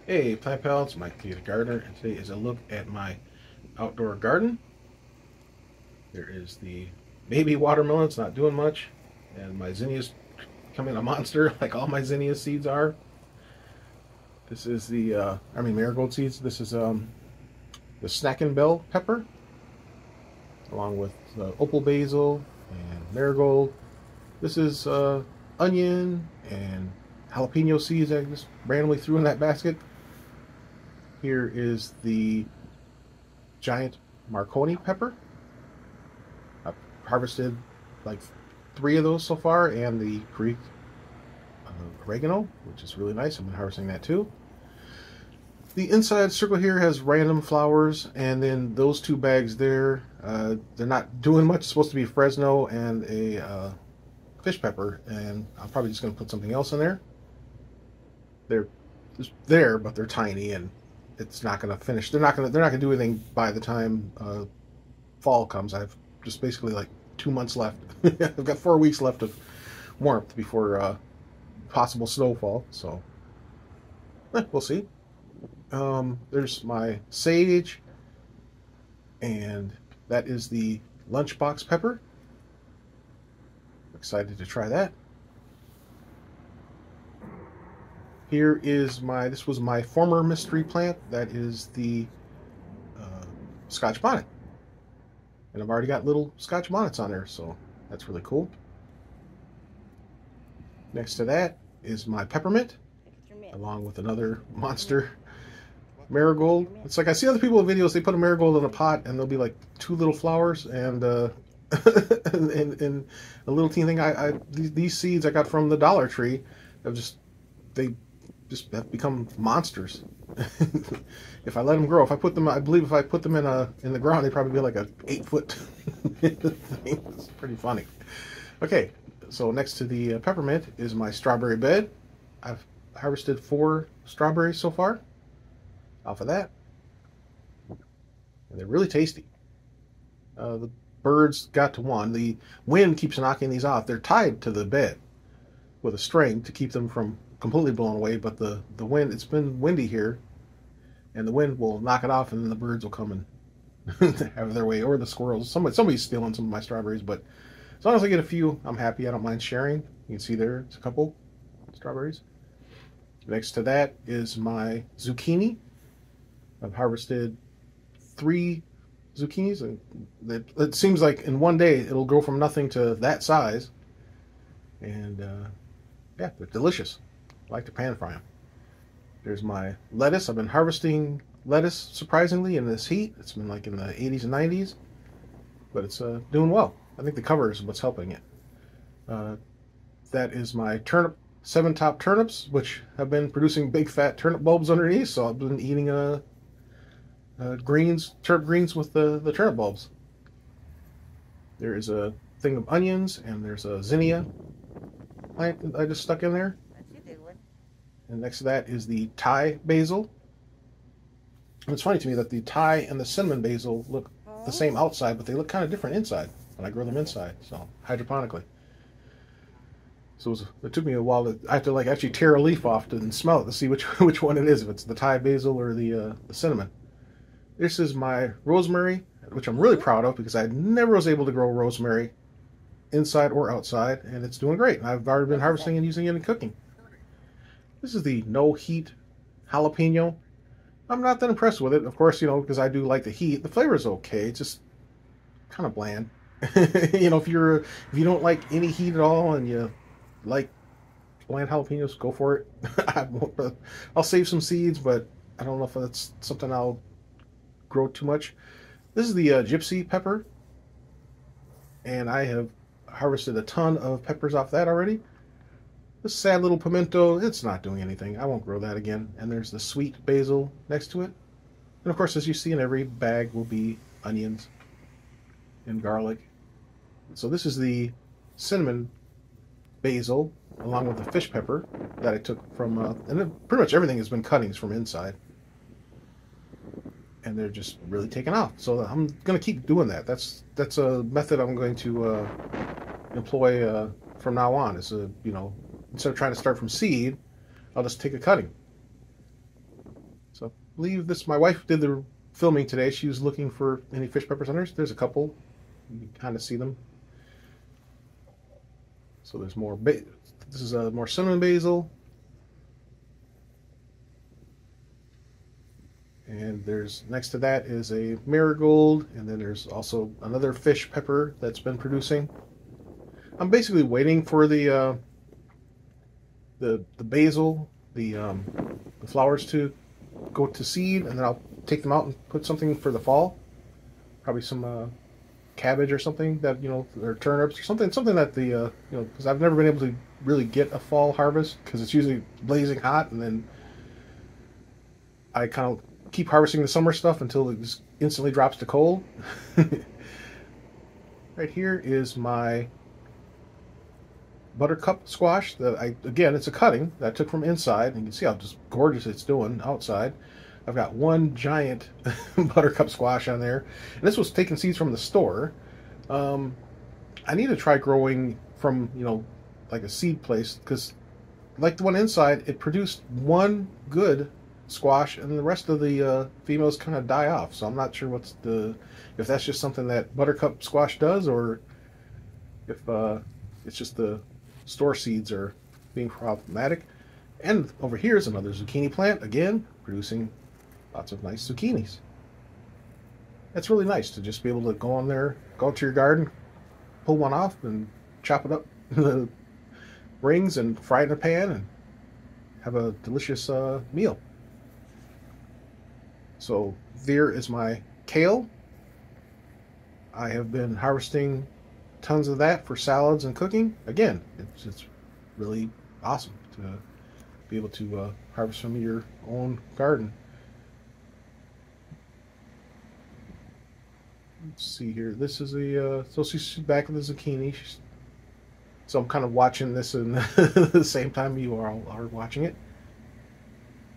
Hey plant pals, Mike the Gardener, and today is a look at my outdoor garden. There is the baby watermelon, it's not doing much, and my zinnias becoming a monster like all my zinnia seeds are. This is the, marigold seeds. This is the snacking bell pepper, along with opal basil and marigold. This is onion and jalapeno seeds I just randomly threw in that basket. Here is the giant Marconi pepper. I've harvested like 3 of those so far, and the Greek oregano, which is really nice. I've been harvesting that too. The inside circle here has random flowers, and then those 2 bags there, they're not doing much. It's supposed to be Fresno and a fish pepper, and I'm probably just going to put something else in there. They're just there, but they're tiny, and it's not going to finish. They're not going to do anything by the time fall comes. I've just basically like 2 months left. I've got 4 weeks left of warmth before possible snowfall. So we'll see. There's my sage, and that is the lunchbox pepper. Excited to try that. Here is this was my former mystery plant. That is the Scotch bonnet. And I've already got little Scotch bonnets on there, so that's really cool. Next to that is my peppermint, along with another monster marigold. It's like I see other people in videos, they put a marigold in a pot and there'll be like 2 little flowers and and a little teeny thing. These seeds I got from the Dollar Tree they just have become monsters. If I let them grow, I believe if I put them in the ground, they'd probably be like a 8-foot thing. It's pretty funny. Okay, so next to the peppermint is my strawberry bed. I've harvested 4 strawberries so far off of that, and they're really tasty. The birds got to one. The wind keeps knocking these off. They're tied to the bed with a string to keep them from completely blown away, but the wind, it's been windy here, and the wind will knock it off, and then the birds will come and have their way, or the squirrels. Somebody's stealing some of my strawberries, but as long as I get a few, I'm happy. I don't mind sharing. You can see there's a couple strawberries. Next to that is my zucchini. I've harvested 3 zucchinis, and it seems like in one day it'll go from nothing to that size, and yeah, they're delicious. I like to pan fry them. There's my lettuce. I've been harvesting lettuce surprisingly in this heat. It's been like in the 80s and 90s, but it's doing well. I think the cover is what's helping it. That is my turnip, 7-top turnips, which have been producing big fat turnip bulbs underneath, so I've been eating turnip greens with the turnip bulbs. There is a thing of onions, and there's a zinnia plant that I just stuck in there. And next to that is the Thai basil. And it's funny to me that the Thai and the cinnamon basil look the same outside, but they look kind of different inside when I grow them inside, so hydroponically. So it took me a while I have to like actually tear a leaf off and smell it to see which one it is, if it's the Thai basil or the cinnamon. This is my rosemary, which I'm really proud of because I never was able to grow rosemary inside or outside, and it's doing great. I've already been harvesting and using it in cooking. This is the no heat jalapeno. I'm not that impressed with it, of course, because I do like the heat. The flavor is okay. It's just kind of bland. If you don't like any heat at all and you like bland jalapenos, go for it. I'll save some seeds, but I don't know if that's something I'll grow too much. This is the gypsy pepper, and I have harvested a ton of peppers off that already. This sad little pimento, it's not doing anything. I won't grow that again. And there's the sweet basil next to it. And of course, as you see in every bag will be onions and garlic. So this is the cinnamon basil, along with the fish pepper that I took from, and pretty much everything has been cuttings from inside. And they're just really taking off. So I'm going to keep doing that. That's a method I'm going to employ from now on. Is instead of trying to start from seed, I'll just take a cutting. believe this, my wife did the filming today. She was looking for any fish peppers on there. There's a couple. You can kind of see them. So there's more, this is more cinnamon basil. And there's, next to that is a marigold, and then there's also another fish pepper that's been producing. I'm basically waiting for the basil, the flowers to go to seed, and then I'll take them out and put something for the fall. Probably some cabbage or something that, you know, or turnips or something that the you know, because I've never been able to really get a fall harvest because it's usually blazing hot, and then I kind of keep harvesting the summer stuff until it just instantly drops to cold. Right here is my buttercup squash that again, it's a cutting that I took from inside, and you can see how just gorgeous it's doing outside. I've got one giant buttercup squash on there, and this was taking seeds from the store. I need to try growing from, you know, like a seed place, because like the one inside, it produced one good squash, and the rest of the females kind of die off. So I'm not sure if that's just something that buttercup squash does, or if it's just the store seeds are being problematic. And over here is another zucchini plant, again producing lots of nice zucchinis. It's really nice to just be able to go on there, go to your garden, pull one off, and chop it up in the rings and fry it in a pan and have a delicious meal. So there is my kale. I have been harvesting tons of that for salads and cooking. Again, it's really awesome to be able to harvest from your own garden. Let's see here. This is so she's back with the zucchini. So I'm kind of watching this in the same time you all are watching it.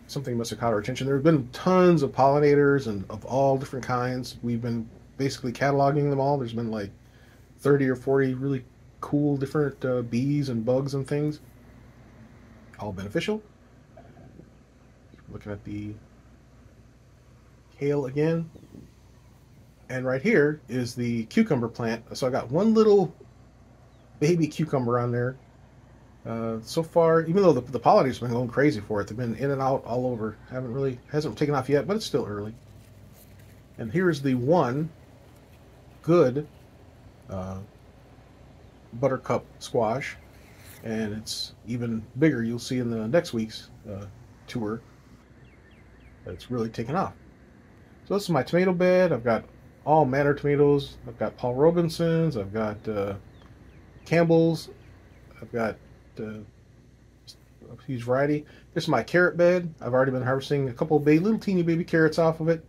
Something must have caught our attention. There have been tons of pollinators and of all different kinds. We've been basically cataloging them all. There's been like 30 or 40 really cool different bees and bugs and things. All beneficial. Looking at the kale again. And right here is the cucumber plant. So I got one little baby cucumber on there. So far, even though the pollinators have been going crazy for it, they've been in and out all over. Hasn't taken off yet, but it's still early. And here's the one good buttercup squash, and it's even bigger. You'll see in the next week's tour that it's really taken off. So this is my tomato bed. I've got all manner of tomatoes. I've got Paul Robinsons. I've got Campbell's. I've got a huge variety. This is my carrot bed. I've already been harvesting a couple of little teeny baby carrots off of it.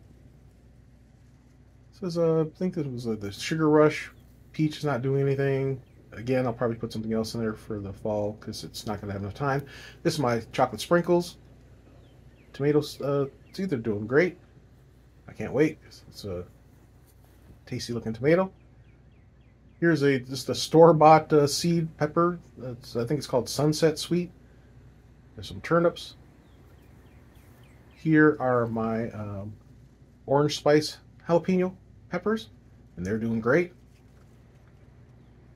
This is I think this was the Sugar Rush. Peach is not doing anything. Again, I'll probably put something else in there for the fall because it's not going to have enough time. This is my chocolate sprinkles. Tomatoes, it's either doing great. I can't wait. It's a tasty looking tomato. Here's just a store-bought seed pepper. I think it's called Sunset Sweet. There's some turnips. Here are my orange spice jalapeno peppers, and they're doing great.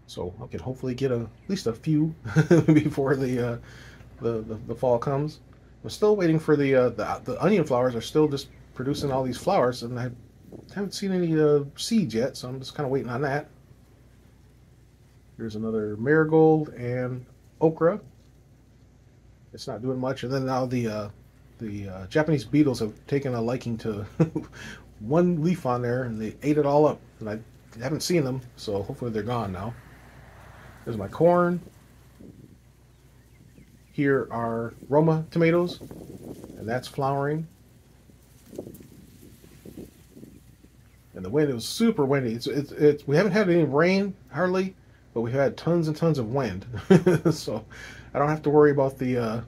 So I can hopefully get at least a few before the fall comes. I'm still waiting for the onion flowers are still just producing all these flowers, and I haven't seen any seeds yet, so I'm just kind of waiting on that. Here's another marigold and okra. It's not doing much, and then now the Japanese beetles have taken a liking to one leaf on there, and they ate it all up. And I haven't seen them, so hopefully they're gone now. There's my corn. Here are Roma tomatoes, and that's flowering. And the wind, it was super windy. We haven't had any rain hardly, but we've had tons and tons of wind. So I don't have to worry about I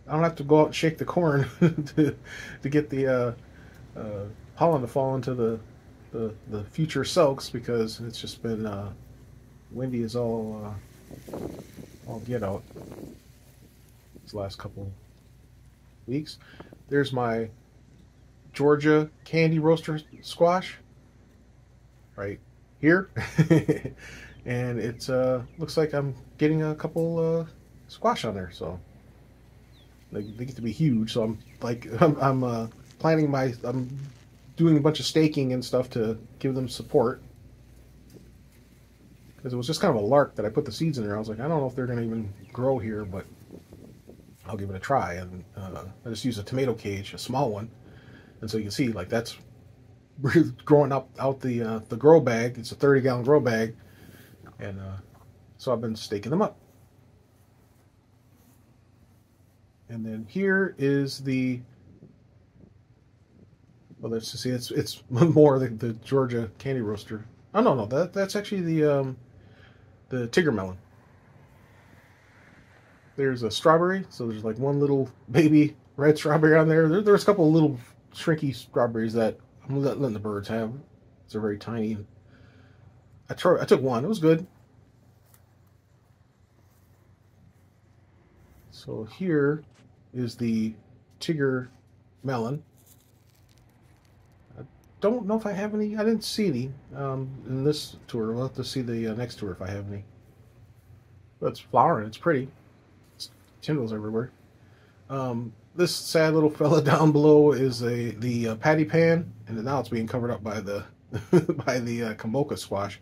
don't have to go out and shake the corn to get the pollen to fall into the future silks, because it's just been windy as all get out these last couple weeks. There's my Georgia Candy Roaster squash right here. And it's looks like I'm getting a couple squash on there, so they get to be huge. So I'm like I'm planning I'm doing a bunch of staking and stuff to give them support, because it was just kind of a lark that I put the seeds in there. I was like, I don't know if they're going to even grow here, but I'll give it a try. And I just used a tomato cage, a small one, and so you can see like that's growing up out the grow bag. It's a 30-gallon grow bag, and so I've been staking them up. And then here is the, well, let's just see, it's more the Georgia Candy Roaster. Oh no, that's actually the Tigger melon. There's a strawberry, so there's like one little baby red strawberry on there. There's a couple of little shrinky strawberries that I'm letting the birds have. They're very tiny. I took one. It was good. So here is the Tigger melon. I don't know if I have any. I didn't see any in this tour. We'll have to see the next tour if I have any. But it's flowering. It's pretty. It's tendrils everywhere. This sad little fella down below is the patty pan, and now it's being covered up by the by the Kombucha squash.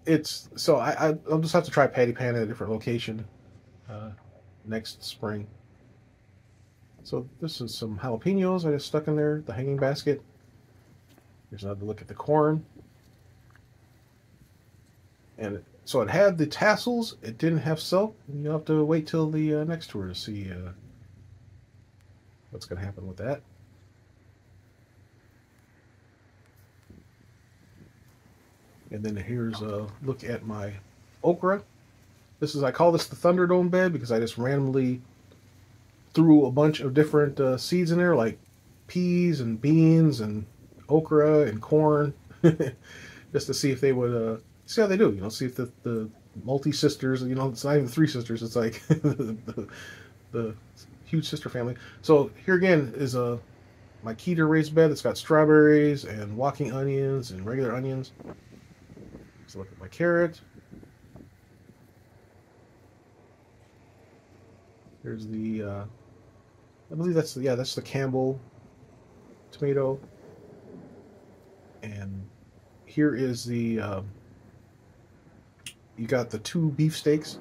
It's so I'll just have to try patty pan at a different location next spring. So this is some jalapenos I just stuck in there, the hanging basket. Here's another look at the corn. And so it had the tassels, it didn't have silk. You'll have to wait till the next tour to see what's going to happen with that. And then here's a look at my okra. I call this the Thunderdome bed because I just randomly threw a bunch of different seeds in there, like peas and beans and okra and corn, just to see if they would see how they do. See if the multi-sisters, it's not even 3 sisters, it's like the huge sister family. So here again is my Keter raised bed that's got strawberries and walking onions and regular onions. Let's look at my carrot. There's the I believe that's the Campbell tomato. And here is the you got the 2 beefsteaks.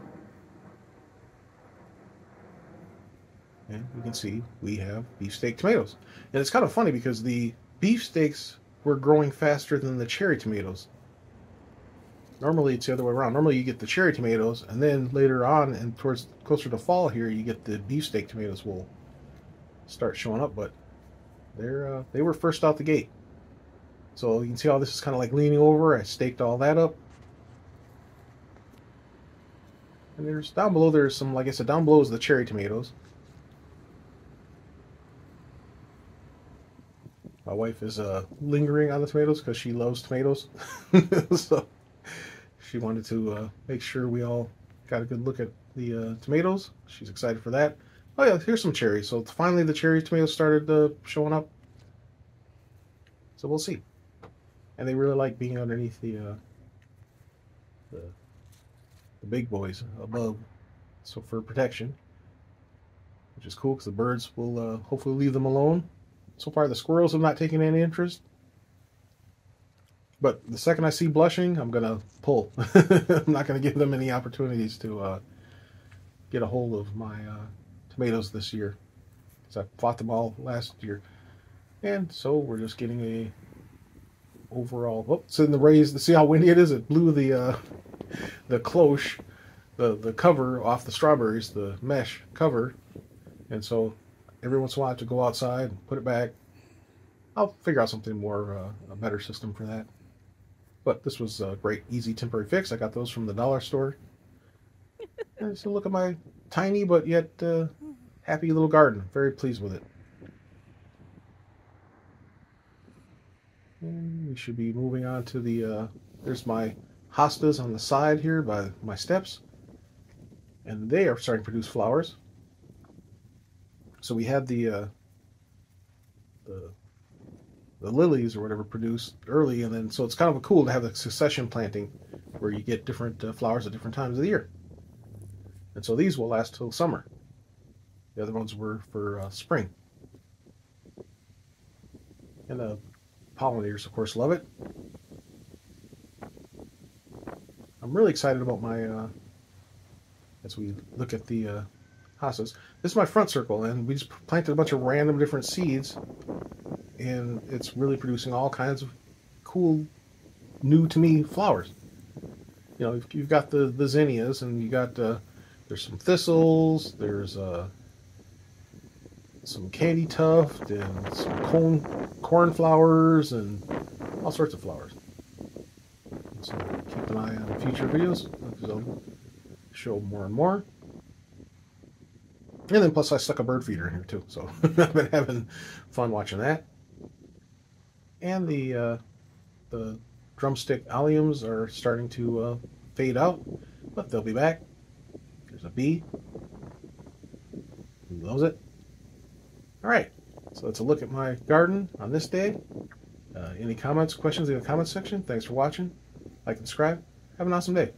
And you can see we have beefsteak tomatoes. And it's kind of funny because the beefsteaks were growing faster than the cherry tomatoes. Normally it's the other way around. Normally you get the cherry tomatoes, and then later on and towards closer to fall here, you get the beefsteak tomatoes will start showing up. But they were first out the gate. So you can see how this is kind of like leaning over. I staked all that up. And there's down below, there's some, like I said, down below is the cherry tomatoes. My wife is lingering on the tomatoes because she loves tomatoes. So she wanted to make sure we all got a good look at the tomatoes. She's excited for that. Oh yeah, here's some cherries. So finally the cherry tomatoes started showing up. So we'll see. And they really like being underneath the big boys above, so for protection, which is cool because the birds will hopefully leave them alone. So far the squirrels have not taken any interest, but the second I see blushing, I'm gonna pull. I'm not gonna give them any opportunities to get a hold of my tomatoes this year, because I fought them all last year. And so we're just getting a overall, whoops, in the raised, see how windy it is? It blew the cloche, the cover off the strawberries, the mesh cover. And so every once in a while I have to go outside and put it back. I'll figure out something more, a better system for that. But this was a great, easy temporary fix. I got those from the dollar store. And so look at my tiny but yet happy little garden. Very pleased with it. And we should be moving on to the, there's my hostas on the side here by my steps. And they are starting to produce flowers. So we had the the the lilies or whatever produce early, and then so it's kind of cool to have the succession planting where you get different flowers at different times of the year. And so these will last till summer. The other ones were for spring. And the pollinators, of course, love it. I'm really excited about my, as we look at the hostas. This is my front circle, and we just planted a bunch of random different seeds, and it's really producing all kinds of cool, new to me flowers. You know, you've got the zinnias, and you got there's some thistles, there's some candy tuft, and some cornflowers, and all sorts of flowers. So keep an eye on future videos, because I'll show more and more. And then plus I stuck a bird feeder in here too, so I've been having fun watching that. And the drumstick alliums are starting to fade out, but they'll be back. There's a bee. He loves it. All right, so that's a look at my garden on this day. Any comments, questions in the comments section? Thanks for watching. Like and subscribe. Have an awesome day.